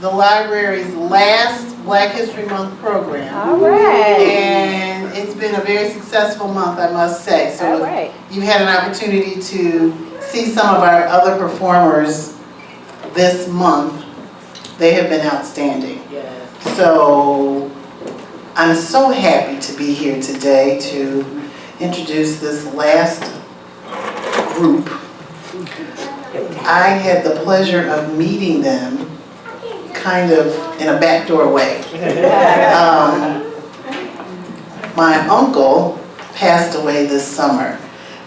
the library's last Black History Month program. All right. And it's been a very successful month, I must say. So all right. you've had an opportunity to see some of our other performers this month. They have been outstanding. Yes. So I'm so happy to be here today to introduce this last group. I had the pleasure of meeting them kind of in a backdoor way. My uncle passed away this summer,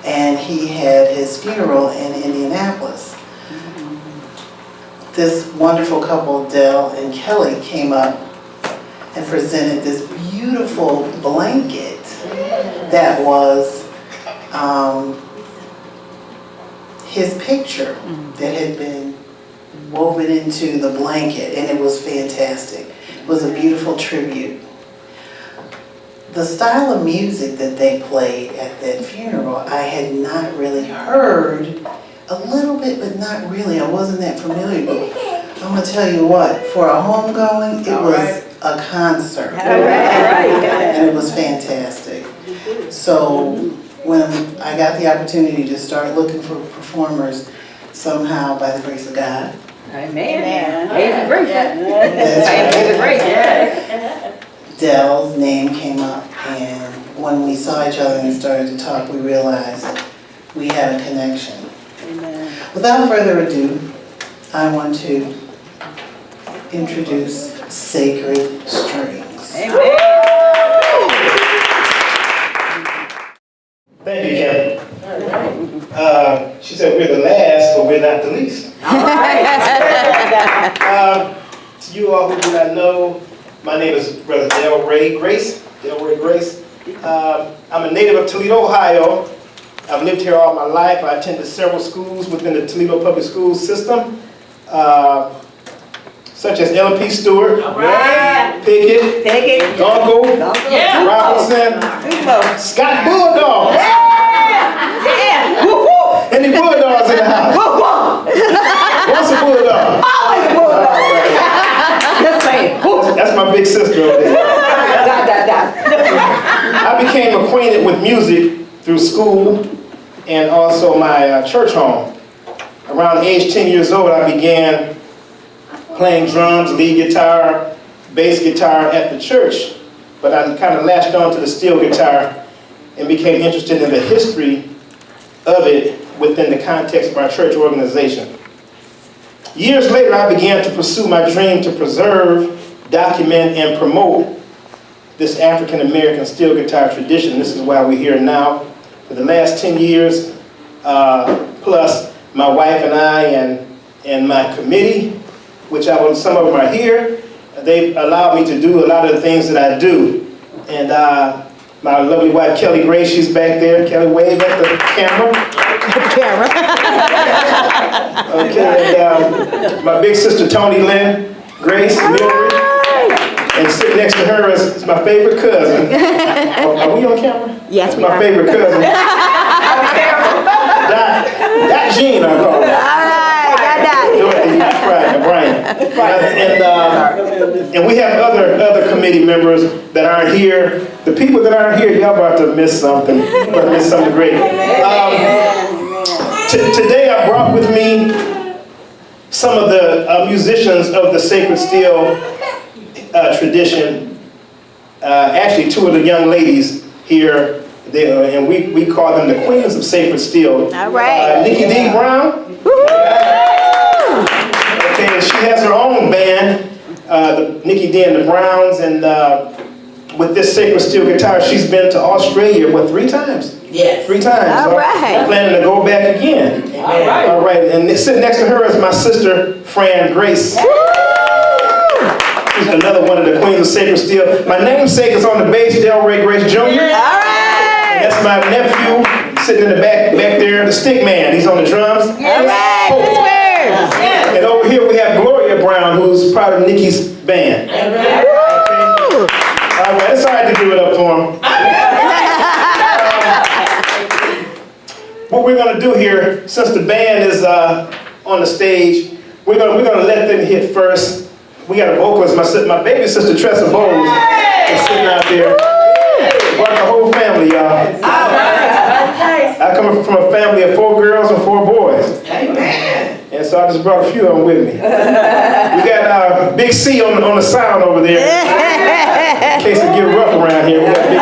and he had his funeral in Indianapolis. This wonderful couple, Dell and Kelly, came up and presented this beautiful blanket that was his picture that had been woven into the blanket, and it was fantastic. It was a beautiful tribute. The style of music that they played at that funeral, I had not really heard. A little bit, but not really. I wasn't that familiar. But I'm gonna tell you what, for a homegoing, it was a concert. And it was fantastic. So when I got the opportunity to start looking for performers, somehow, by the grace of God. Amen. Dell's name came up, and when we saw each other and started to talk, we realized we had a connection. Without further ado, I want to introduce Sacred Strings. Amen. Thank you, Kim. She said we're the last, but we're not the least. To you all who do not know, my name is Brother Delray Grace. I'm a native of Toledo, Ohio. I've lived here all my life. I attended several schools within the Toledo public school system, such as L.P. Stewart, Pickett, Gunkel, Robinson, Scott Bulldog. Any Bulldogs in the house? What's a Bulldog? Always a bulldog. That's my big sister over there. I became acquainted with music through school and also my church home. Around age 10 years old, I began playing drums, lead guitar, bass guitar at the church, but I kind of latched on to the steel guitar and became interested in the history of it within the context of our church organization. Years later, I began to pursue my dream to preserve, document, and promote this African-American steel guitar tradition. This is why we're here now. For the last 10 years, plus my wife and I and my committee, which some of them are here, they've allowed me to do a lot of the things that I do. And my lovely wife, Kelly Grace, she's back there. Kelly, wave at the camera. Okay, and my big sister, Tony Lynn Grace, Mildred. And sitting next to her is my favorite cousin. Are we on camera? Yes, we my are. favorite cousin. That Jean, I call her. Brian. And we have other committee members that aren't here. The people that aren't here, y'all about to miss something. About to miss something great. Today I brought with me some of the musicians of the Sacred Steel tradition. Actually, two of the young ladies here, and we call them the Queens of Sacred Steel. All right. Nikki D. Brown. Okay, and she has her own band, the Nikki D. and the Browns, and with this Sacred Steel guitar, she's been to Australia, what, 3 times? Yes. 3 times. All right. I'm planning to go back again. All right. All right, and sitting next to her is my sister, Fran Grace. She's another one of the Queens of Sacred Steel. My namesake is on the bass, Delray Grace Jr. All right. And that's my nephew sitting in the back there, the stick man. He's on the drums. All right. That's weird. And over here we have Gloria Brown, who's part of Nikki's band. All right. All right, it's all right to give it up for him. What we're going to do here, since the band is on the stage, we're going to let them hit first. We got a vocalist, my baby sister Tressa Bowles is sitting out there. Brought the whole family, y'all. I come from a family of 4 girls and 4 boys. Amen. And so I just brought a few of them with me. We got Big C on the sound over there. In case it get rough around here, we got Big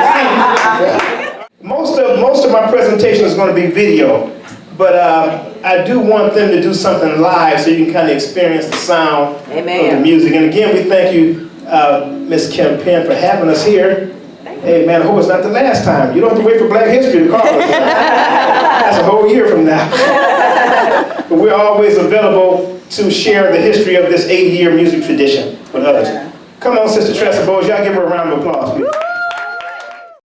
C. Most of my presentation is going to be video, but I do want them to do something live so you can kind of experience the sound of the music. And again, we thank you, Miss Kim Penn, for having us here. Hey man, I hope it's not the last time. You don't have to wait for Black History to call us. That's a whole year from now. But we're always available to share the history of this 80-year music tradition with others. Come on, Sister Tressa Bowles, y'all give her a round of applause, please.